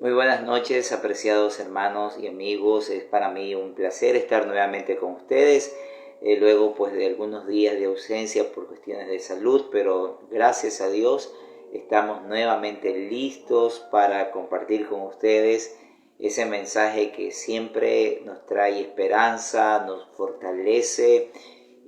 Muy buenas noches, apreciados hermanos y amigos. Es para mí un placer estar nuevamente con ustedes, luego pues de algunos días de ausencia por cuestiones de salud, pero gracias a Dios estamos nuevamente listos para compartir con ustedes ese mensaje que siempre nos trae esperanza, nos fortalece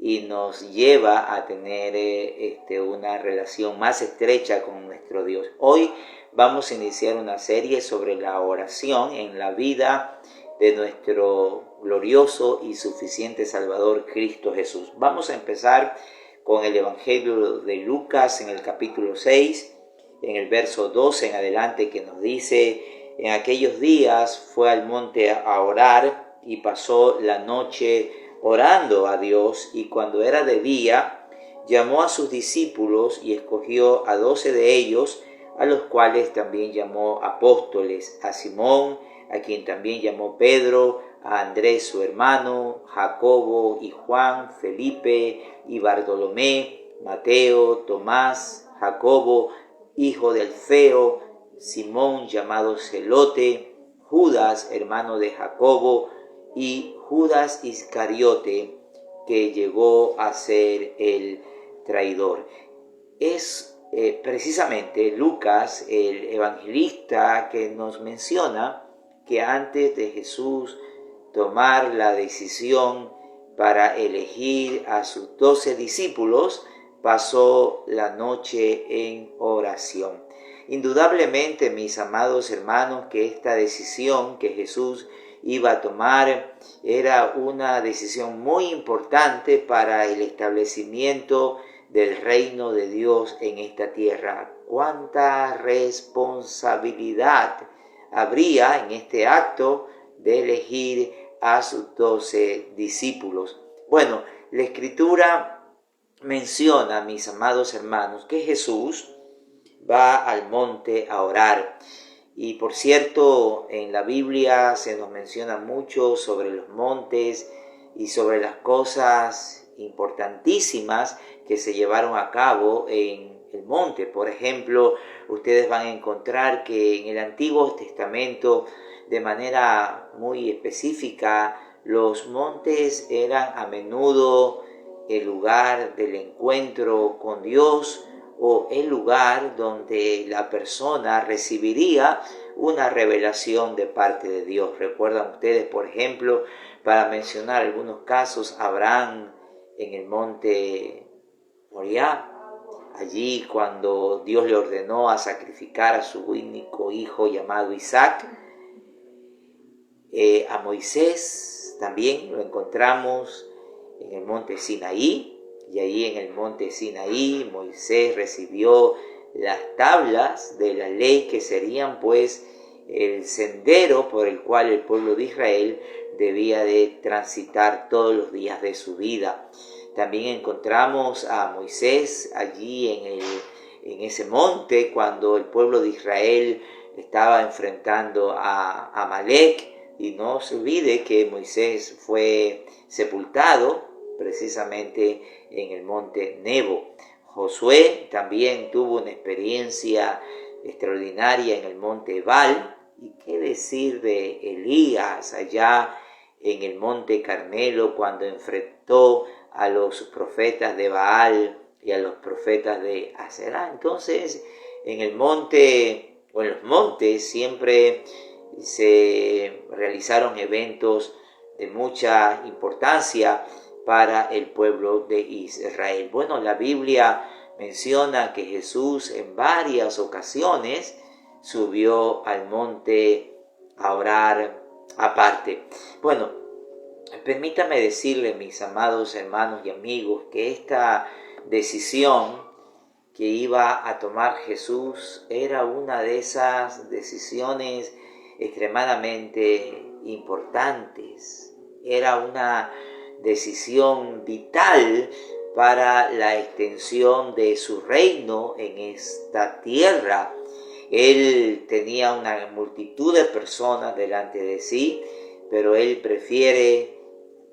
y nos lleva a tener una relación más estrecha con nuestro Dios. Hoy vamos a iniciar una serie sobre la oración en la vida de nuestro glorioso y suficiente Salvador Cristo Jesús. Vamos a empezar con el Evangelio de Lucas en el capítulo 6, en el verso 12 en adelante, que nos dice: en aquellos días fue al monte a orar y pasó la noche orando a Dios, y cuando era de día llamó a sus discípulos y escogió a 12 de ellos, a los cuales también llamó apóstoles: a Simón, a quien también llamó Pedro, a Andrés su hermano, Jacobo y Juan, Felipe y Bartolomé, Mateo, Tomás, Jacobo, hijo de Alfeo, Simón llamado Celote, Judas, hermano de Jacobo, y Judas Iscariote, que llegó a ser el traidor. Es precisamente Lucas, el evangelista, que nos menciona que antes de Jesús tomar la decisión para elegir a sus 12 discípulos, pasó la noche en oración. Indudablemente, mis amados hermanos, que esta decisión que Jesús iba a tomar era una decisión muy importante para el establecimiento del reino de Dios en esta tierra. Cuánta responsabilidad habría en este acto de elegir a sus 12 discípulos. Bueno, la Escritura menciona, mis amados hermanos, que Jesús va al monte a orar. Y por cierto, en la Biblia se nos menciona mucho sobre los montes y sobre las cosas importantísimas que se llevaron a cabo en el monte. Por ejemplo, ustedes van a encontrar que en el Antiguo Testamento, de manera muy específica, los montes eran a menudo el lugar del encuentro con Dios, o el lugar donde la persona recibiría una revelación de parte de Dios. Recuerdan ustedes, por ejemplo, para mencionar algunos casos, Abraham en el monte Moriah, allí cuando Dios le ordenó a sacrificar a su único hijo llamado Isaac. A Moisés también lo encontramos en el monte Sinaí. Y ahí en el monte Sinaí Moisés recibió las tablas de la ley, que serían pues el sendero por el cual el pueblo de Israel debía de transitar todos los días de su vida. También encontramos a Moisés allí en ese monte cuando el pueblo de Israel estaba enfrentando a Amalek. Y no se olvide que Moisés fue sepultado precisamente en el monte Nebo. Josué también tuvo una experiencia extraordinaria en el monte Ebal. ¿Y qué decir de Elías allá en el monte Carmelo, cuando enfrentó a los profetas de Baal y a los profetas de Aserá? Entonces, en el monte o en los montes siempre se realizaron eventos de mucha importancia para el pueblo de Israel. Bueno, la Biblia menciona que Jesús en varias ocasiones subió al monte a orar aparte. Bueno, permítame decirle, mis amados hermanos y amigos, que esta decisión que iba a tomar Jesús era una de esas decisiones extremadamente importantes. Era una decisión vital para la extensión de su reino en esta tierra. Él tenía una multitud de personas delante de sí, pero él prefiere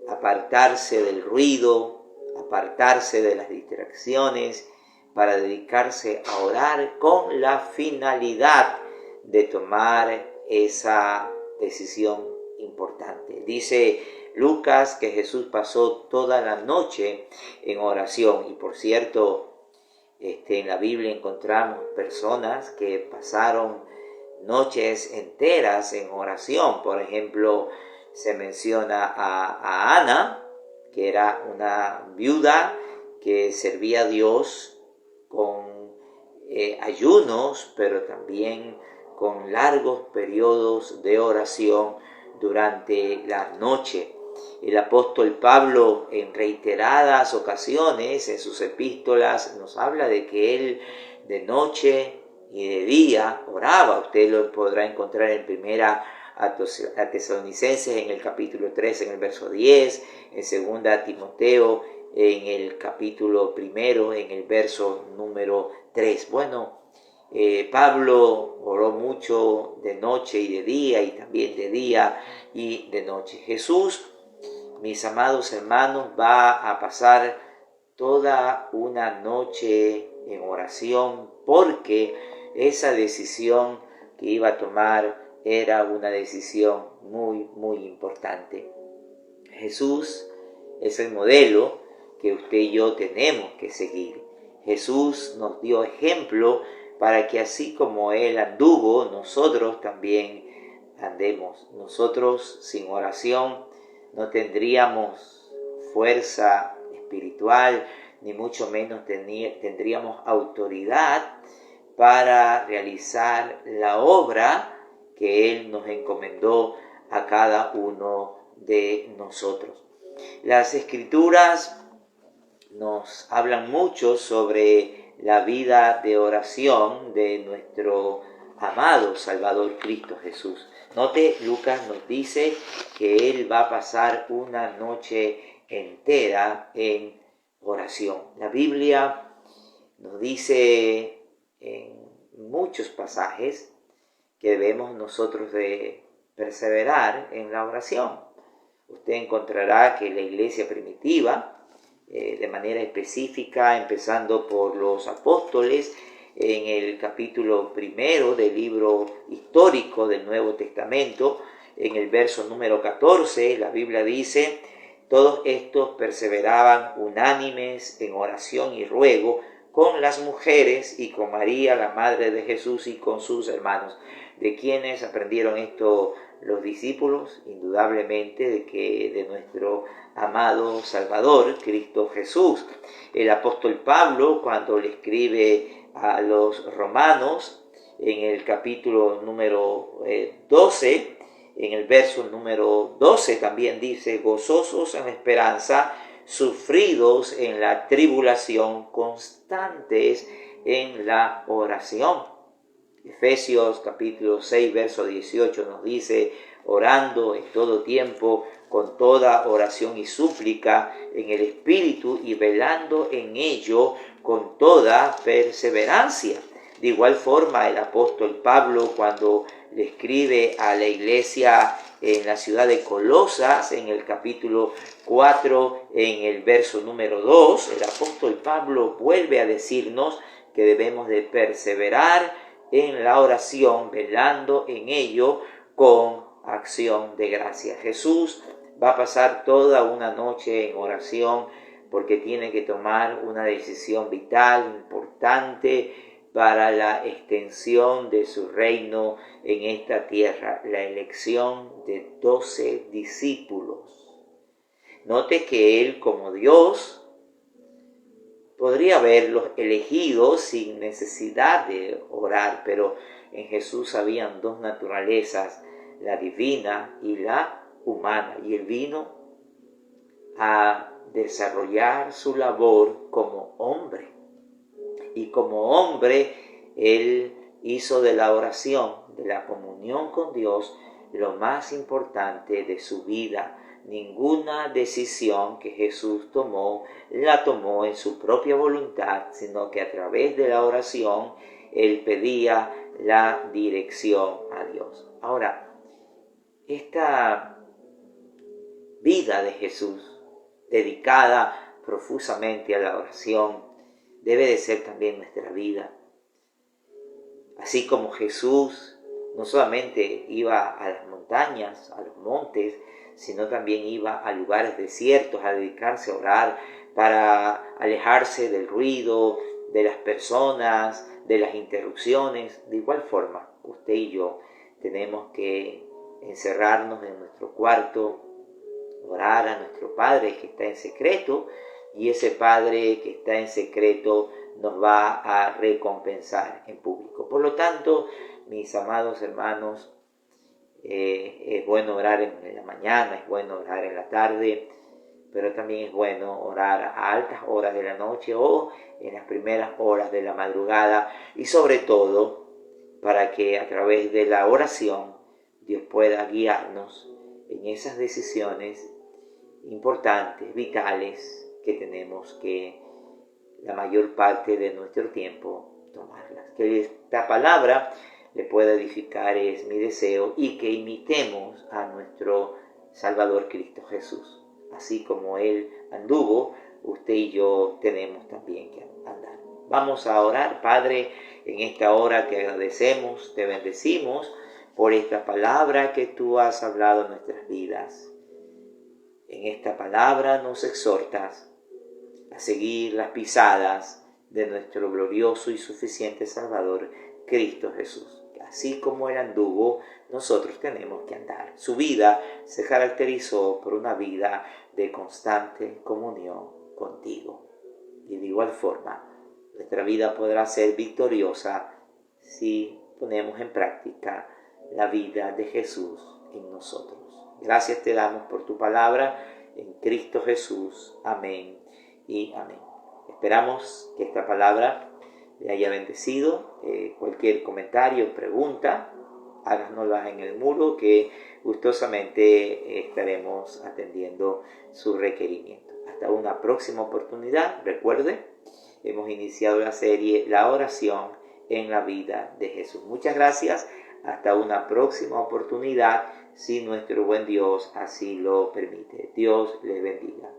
apartarse del ruido, apartarse de las distracciones, para dedicarse a orar con la finalidad de tomar esa decisión importante. Dice Lucas que Jesús pasó toda la noche en oración, y por cierto, en la Biblia encontramos personas que pasaron noches enteras en oración. Por ejemplo, se menciona a Ana, que era una viuda que servía a Dios con ayunos, pero también con largos periodos de oración durante la noche. El apóstol Pablo en reiteradas ocasiones en sus epístolas nos habla de que él de noche y de día oraba. Usted lo podrá encontrar en primera a Tesalonicenses en el capítulo 3, en el verso 10, en segunda a Timoteo en el capítulo 1, en el verso número 3. Bueno, Pablo oró mucho de noche y de día, y también de día y de noche. Jesús, mis amados hermanos, va a pasar toda una noche en oración, porque esa decisión que iba a tomar era una decisión muy importante. Jesús es el modelo que usted y yo tenemos que seguir. Jesús nos dio ejemplo para que así como Él anduvo, nosotros también andemos. Nosotros sin oración no tendríamos fuerza espiritual, ni mucho menos tendríamos autoridad para realizar la obra que Él nos encomendó a cada uno de nosotros. Las Escrituras nos hablan mucho sobre la vida de oración de nuestro amado Salvador Cristo Jesús. Note, Lucas nos dice que Él va a pasar una noche entera en oración. La Biblia nos dice en muchos pasajes que debemos nosotros de perseverar en la oración. Usted encontrará que la iglesia primitiva, de manera específica, empezando por los apóstoles, en el capítulo 1 del libro histórico del Nuevo Testamento, en el verso número 14, la Biblia dice: todos estos perseveraban unánimes en oración y ruego con las mujeres y con María, la madre de Jesús, y con sus hermanos. ¿De quiénes aprendieron esto los discípulos? Indudablemente de nuestro amado Salvador, Cristo Jesús. El apóstol Pablo, cuando le escribe a los romanos, en el capítulo número 12, en el verso número 12 también dice: gozosos en la esperanza, sufridos en la tribulación, constantes en la oración. Efesios capítulo 6, verso 18 nos dice: orando en todo tiempo, con toda oración y súplica en el Espíritu, y velando en ello con toda perseverancia. De igual forma, el apóstol Pablo, cuando le escribe a la iglesia en la ciudad de Colosas, en el capítulo 4, en el verso número 2, el apóstol Pablo vuelve a decirnos que debemos de perseverar en la oración, velando en ello con acción de gracia. Jesús va a pasar toda una noche en oración porque tiene que tomar una decisión vital, importante, para la extensión de su reino en esta tierra, la elección de 12 discípulos. Note que Él, como Dios, podría haberlos elegido sin necesidad de orar, pero en Jesús habían dos naturalezas, la divina y la humana, y Él vino a desarrollar su labor como hombre. Y como hombre, Él hizo de la oración, de la comunión con Dios, lo más importante de su vida. Ninguna decisión que Jesús tomó, la tomó en su propia voluntad, sino que a través de la oración, Él pedía la dirección a Dios. Ahora, esta vida de Jesús, dedicada profusamente a la oración, debe de ser también nuestra vida. Así como Jesús no solamente iba a las montañas, a los montes, sino también iba a lugares desiertos a dedicarse a orar para alejarse del ruido, de las personas, de las interrupciones. De igual forma, usted y yo tenemos que encerrarnos en nuestro cuarto, orar a nuestro Padre que está en secreto, y ese Padre que está en secreto nos va a recompensar en público. Por lo tanto, mis amados hermanos, es bueno orar en la mañana, es bueno orar en la tarde, pero también es bueno orar a altas horas de la noche o en las primeras horas de la madrugada, y sobre todo para que a través de la oración Dios pueda guiarnos en esas decisiones importantes, vitales, que tenemos que la mayor parte de nuestro tiempo tomarlas. Que esta palabra le pueda edificar es mi deseo, y que imitemos a nuestro Salvador Cristo Jesús. Así como Él anduvo, usted y yo tenemos también que andar. Vamos a orar. Padre, en esta hora te agradecemos, te bendecimos por esta palabra que tú has hablado en nuestras vidas. En esta palabra nos exhortas a seguir las pisadas de nuestro glorioso y suficiente Salvador, Cristo Jesús. Así como Él anduvo, nosotros tenemos que andar. Su vida se caracterizó por una vida de constante comunión contigo. Y de igual forma, nuestra vida podrá ser victoriosa si ponemos en práctica la vida de Jesús en nosotros. Gracias te damos por tu palabra en Cristo Jesús. Amén y amén. Esperamos que esta palabra le haya bendecido. Cualquier comentario, pregunta, háganoslas en el muro, que gustosamente estaremos atendiendo su requerimiento. Hasta una próxima oportunidad. Recuerde, hemos iniciado la serie La oración en la vida de Jesús. Muchas gracias. Hasta una próxima oportunidad, si nuestro buen Dios así lo permite. Dios les bendiga.